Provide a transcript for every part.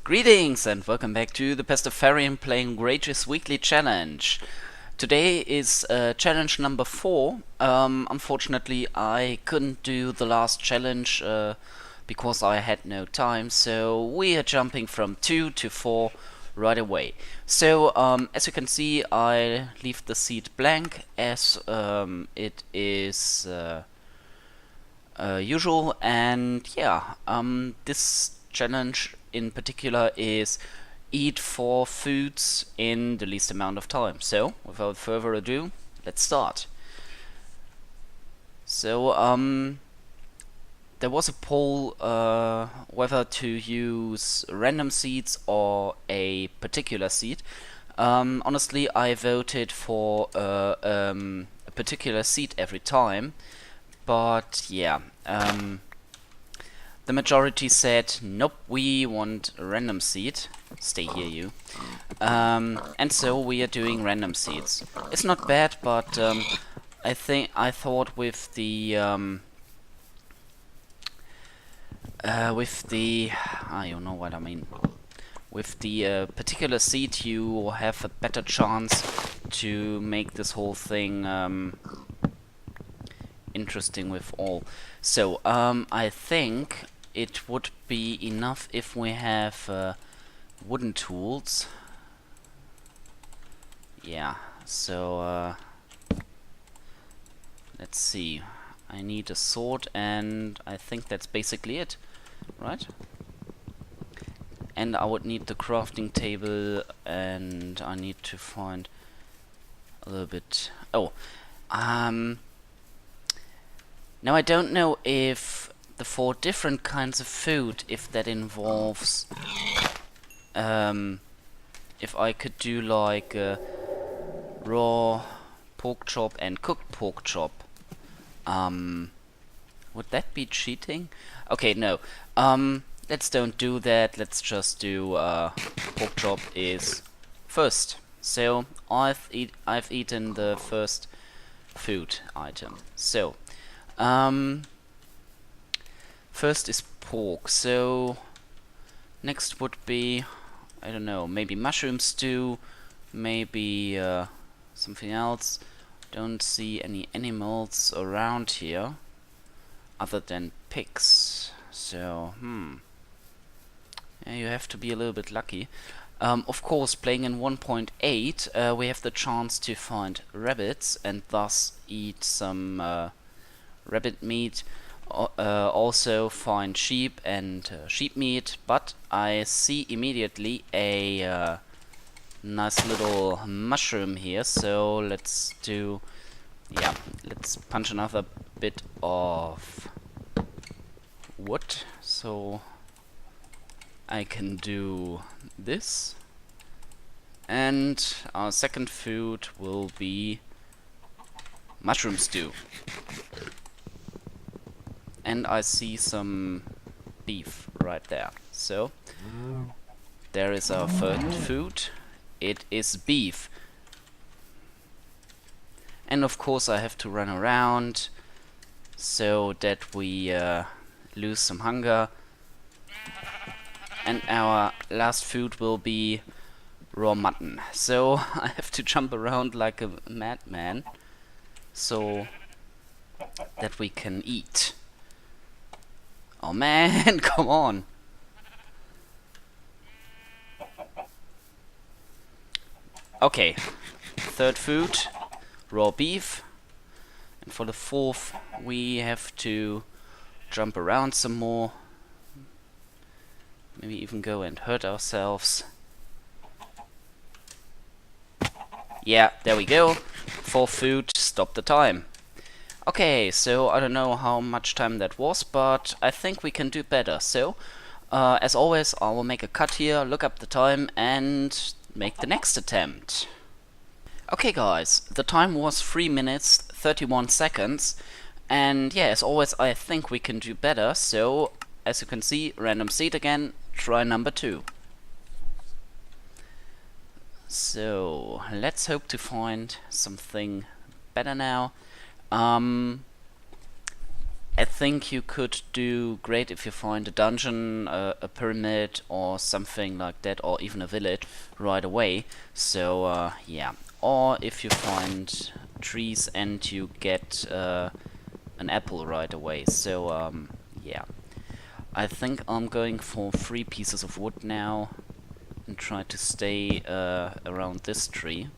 Greetings and welcome back to ThePastafarian playing Rage's weekly challenge. Today is challenge number 4. Unfortunately, I couldn't do the last challenge because I had no time, so we are jumping from 2 to 4 right away. So, as you can see, I leave the seat blank as it is usual, and yeah, this challenge in particular is eat 4 foods in the least amount of time. So, without further ado, let's start. So, there was a poll whether to use random seeds or a particular seed. Honestly, I voted for a particular seed every time, but yeah, the majority said, nope, we want a random seed. Stay here, you. And so we are doing random seeds. It's not bad, but I thought with the you know what I mean. With the particular seed, you have a better chance to make this whole thing interesting with all. So I think it would be enough if we have wooden tools. Yeah, so let's see. I need a sword, and I think that's basically it, right? And I would need the crafting table, and I need to find a little bit. Oh, now I don't know if the 4 different kinds of food, if that involves, if I could do like raw pork chop and cooked pork chop. Would that be cheating? Okay, no. Let's don't do that. Let's just do pork chop is first. So I've eaten the first food item. So first is pork. So next would be, I don't know, maybe mushroom stew, maybe something else. Don't see any animals around here other than pigs. So yeah, you have to be a little bit lucky. Of course, playing in 1.8, we have the chance to find rabbits and thus eat some rabbit meat. Also find sheep and sheep meat, but I see immediately a nice little mushroom here, so let's do, yeah, let's punch another bit of wood so I can do this. And our second food will be mushroom stew. And I see some beef right there. So there is our third food. It is beef. And of course I have to run around so that we lose some hunger. And our last food will be raw mutton. So I have to jump around like a madman so that we can eat. Oh man, come on. Okay, third food, raw beef. And for the fourth, we have to jump around some more. Maybe even go and hurt ourselves. Yeah, there we go. Fourth food, stop the time. Okay, so I don't know how much time that was, but I think we can do better. So, as always, I will make a cut here, look up the time, and make the next attempt. Okay guys, the time was 3 minutes 31 seconds, and yeah, as always, I think we can do better. So, as you can see, random seed again, try number 2. So, let's hope to find something better now. I think you could do great if you find a dungeon, a pyramid, or something like that, or even a village right away. So yeah, or if you find trees and you get an apple right away. So yeah, I think I'm going for 3 pieces of wood now and try to stay around this tree.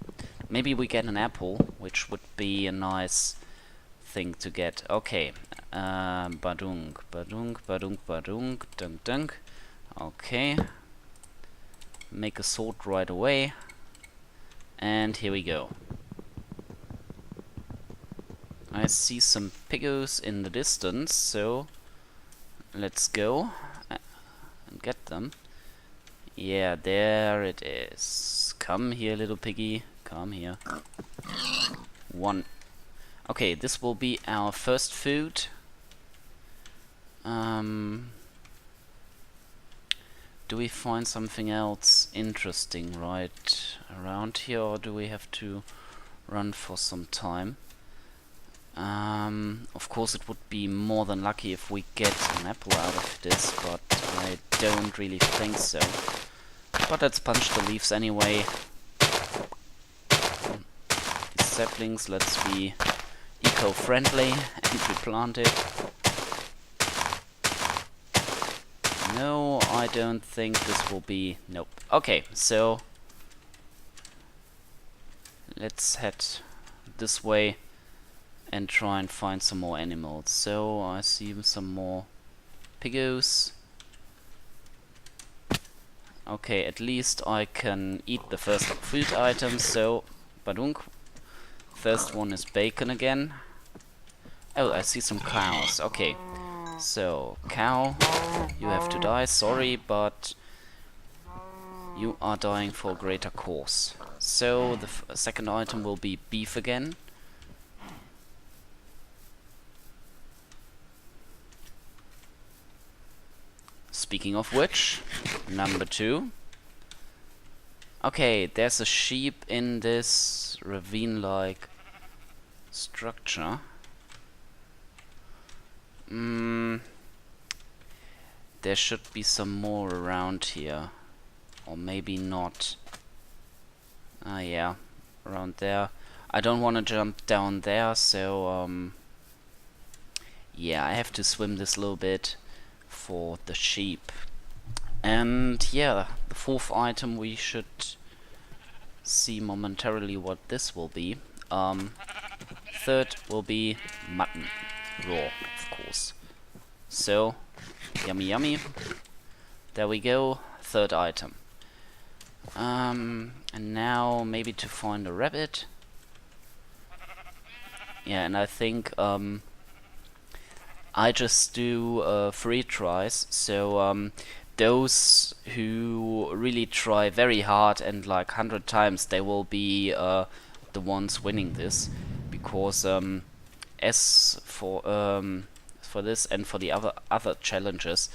Maybe we get an apple, which would be a nice thing to get. Okay, badung, badung, badung, badung, dunk, dunk. Okay, make a sword right away, and here we go. I see some piggos in the distance, so let's go and get them. Yeah, there it is. Come here, little piggy. Come here. 1. Okay, this will be our first food. Do we find something else interesting right around here, or do we have to run for some time? Of course, it would be more than lucky if we get an apple out of this, but I don't really think so. But let's punch the leaves anyway. These saplings, let's be eco-friendly and replant it. No, I don't think this will be... Nope. Okay, so let's head this way and try and find some more animals. So I see some more piggos. Okay, at least I can eat the first food item, so badunk. First one is bacon again. Oh, I see some cows. Okay. So, cow, you have to die, sorry, but you are dying for a greater cause. So, the second item will be beef again. Speaking of which, number 2. Okay, there's a sheep in this ravine-like structure. There should be some more around here. Or maybe not. Ah, yeah, around there. I don't want to jump down there, so yeah, I have to swim this little bit for the sheep. And yeah, the fourth item we should see momentarily what this will be. Third will be mutton, raw, of course. So, yummy yummy. There we go, third item. And now maybe to find a rabbit. Yeah, and I think I just do 3 tries, so those who really try very hard and like 100 times, they will be the ones winning this, because as for this and for the other challenges,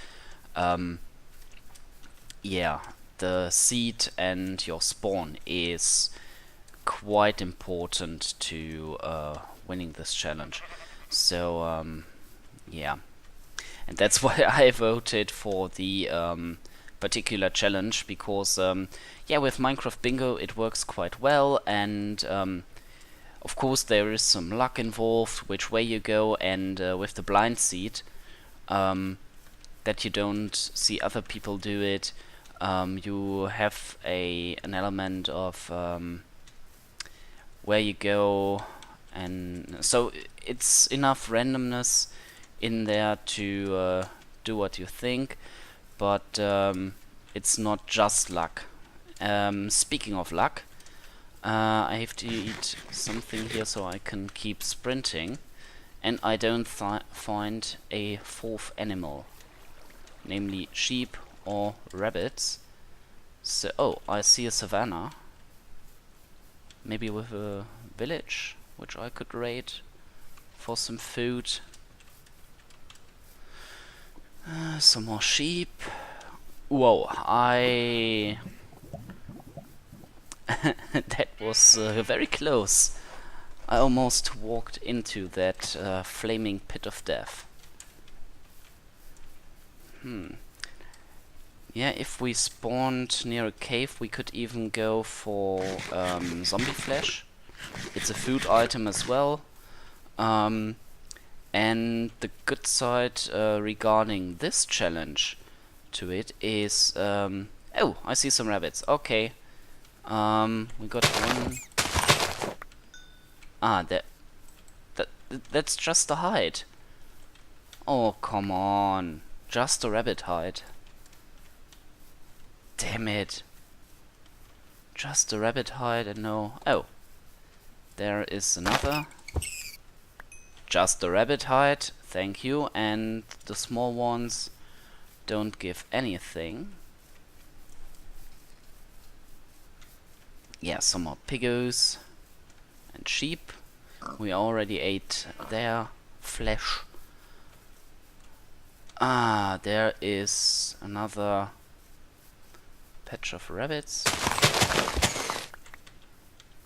yeah, the seed and your spawn is quite important to winning this challenge. So yeah, and that's why I voted for the particular challenge, because yeah, with Minecraft Bingo it works quite well, and of course there is some luck involved which way you go, and with the blind seed, that you don't see other people do it, you have an element of where you go, and so it's enough randomness in there to do what you think, but it's not just luck. Speaking of luck, I have to eat something here so I can keep sprinting, and I don't find a fourth animal, namely sheep or rabbits. So, oh, I see a savanna, maybe with a village which I could raid for some food. Some more sheep. Whoa, that was very close. I almost walked into that flaming pit of death. Yeah, if we spawned near a cave, we could even go for zombie flesh. It's a food item as well. And the good side regarding this challenge to it is... oh, I see some rabbits. Okay. We got one... Ah, that's just a hide. Oh, come on. Just a rabbit hide. Damn it. Just a rabbit hide and no... Oh. There is another. Just a rabbit hide. Thank you. And the small ones don't give anything. Yeah, some more pigos and sheep. We already ate their flesh. Ah, there is another patch of rabbits.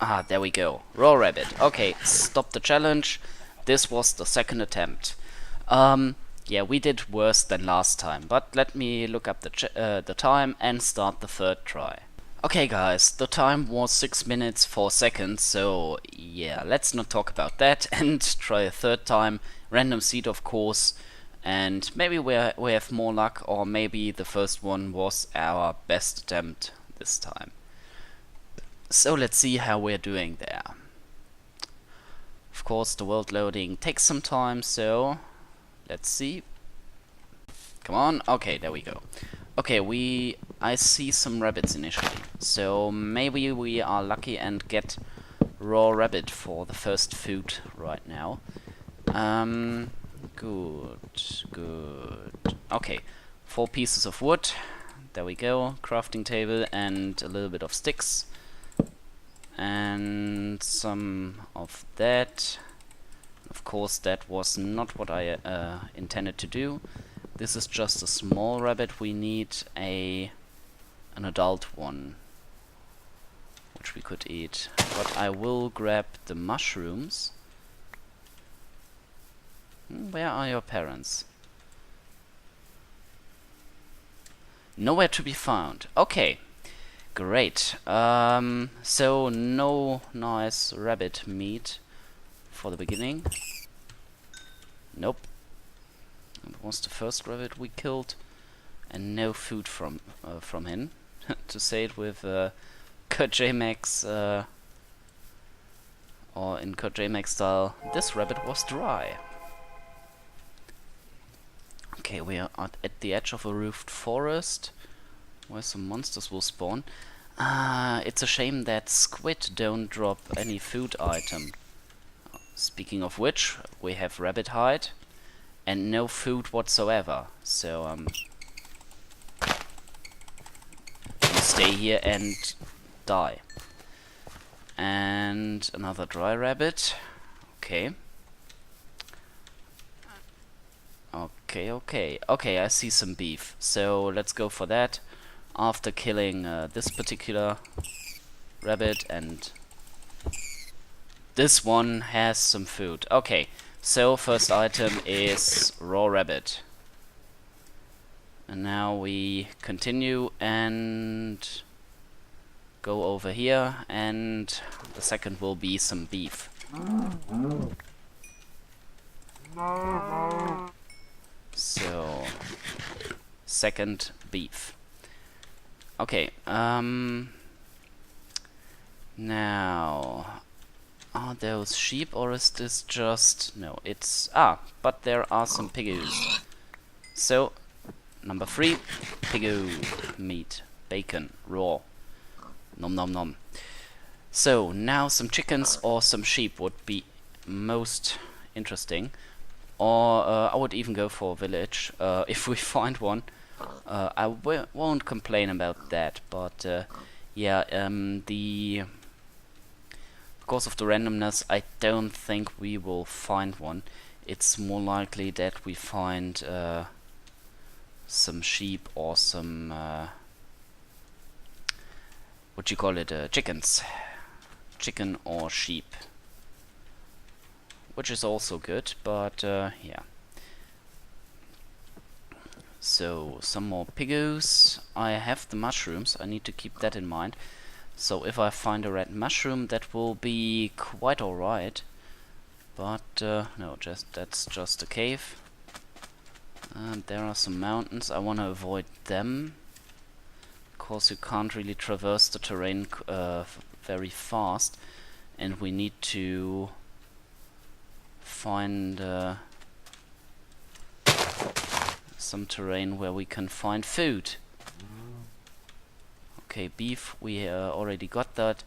Ah, there we go. Raw rabbit. Okay, stop the challenge. This was the second attempt. Yeah, we did worse than last time, but let me look up the time and start the third try. Okay guys, the time was 6 minutes 4 seconds, so yeah, let's not talk about that and try a third time. Random seed, of course, and maybe we have more luck, or maybe the first one was our best attempt this time. So let's see how we're doing there. Of course, the world loading takes some time, so let's see. Come on, okay, there we go. Okay, I see some rabbits initially, so maybe we are lucky and get raw rabbit for the first food right now. Good. Okay, 4 pieces of wood. There we go. Crafting table and a little bit of sticks. And some of that. Of course, that was not what I intended to do. This is just a small rabbit. We need an adult one, which we could eat. But I will grab the mushrooms. Where are your parents? Nowhere to be found. Okay, great. So no nice rabbit meat for the beginning. Nope. It was the first rabbit we killed, and no food from him. To say it with KJMax, or in KJMax style, this rabbit was dry. Okay, we are at the edge of a roofed forest, where some monsters will spawn. It's a shame that squid don't drop any food item. Speaking of which, we have rabbit hide and no food whatsoever, so you stay here and die. And another dry rabbit. Okay, I see some beef, so let's go for that after killing this particular rabbit, and this one has some food. Okay, so first item is raw rabbit. And now we continue and go over here, and the second will be some beef. So, second beef. Okay, now, are those sheep or is this just... No, it's... but there are some piggies. So, number 3, piggo meat, bacon, raw. Nom nom nom. So, now some chickens or some sheep would be most interesting. Or I would even go for a village if we find one. I won't complain about that, but yeah, because of the randomness, I don't think we will find one. It's more likely that we find some sheep or some what you call it, chickens, chicken or sheep, which is also good, but yeah. So, some more pigos. I have the mushrooms, I need to keep that in mind. So if I find a red mushroom, that will be quite alright. But, no, that's just a cave. There are some mountains, I want to avoid them. Because you can't really traverse the terrain very fast. And we need to find some terrain where we can find food. Okay, beef, we already got that.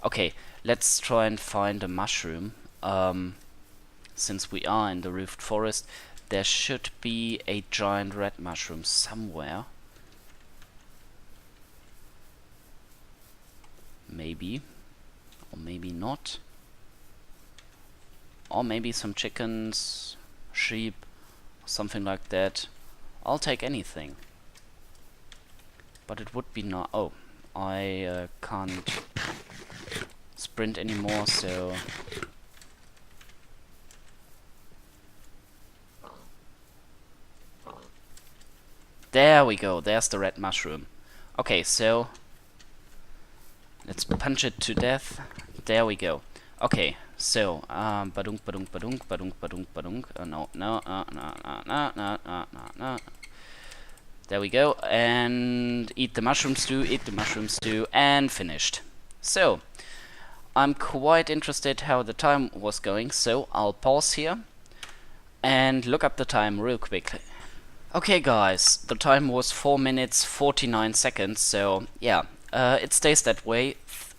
Okay, let's try and find a mushroom. Since we are in the roofed forest, there should be a giant red mushroom somewhere. Maybe. Or maybe not. Or maybe some chickens, sheep, something like that. I'll take anything. But it would be not... Oh, I can't sprint anymore, so... There we go, there's the red mushroom. Okay, so... let's punch it to death. There we go. Okay, so... badunk, badunk, badunk, badunk, badunk, badunk. No. There we go, and eat the mushroom stew, and finished. So, I'm quite interested how the time was going, so I'll pause here and look up the time real quickly. Okay guys, the time was 4 minutes 49 seconds, so yeah, it stays that way.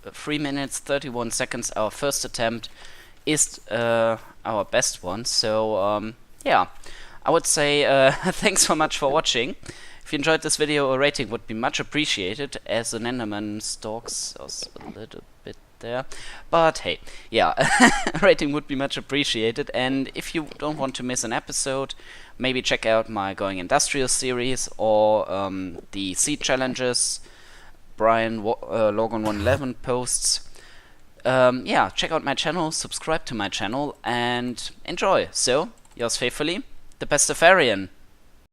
3 minutes 31 seconds, our first attempt is our best one, so yeah, I would say thanks so much for watching. If you enjoyed this video, a rating would be much appreciated, as an Enderman stalks us a little bit there. But hey, yeah, a rating would be much appreciated. And if you don't want to miss an episode, maybe check out my Going Industrial series or the Seed Challenges, Brian Logan 111 posts. Yeah, check out my channel, subscribe to my channel, and enjoy. So, yours faithfully, ThePastafarian.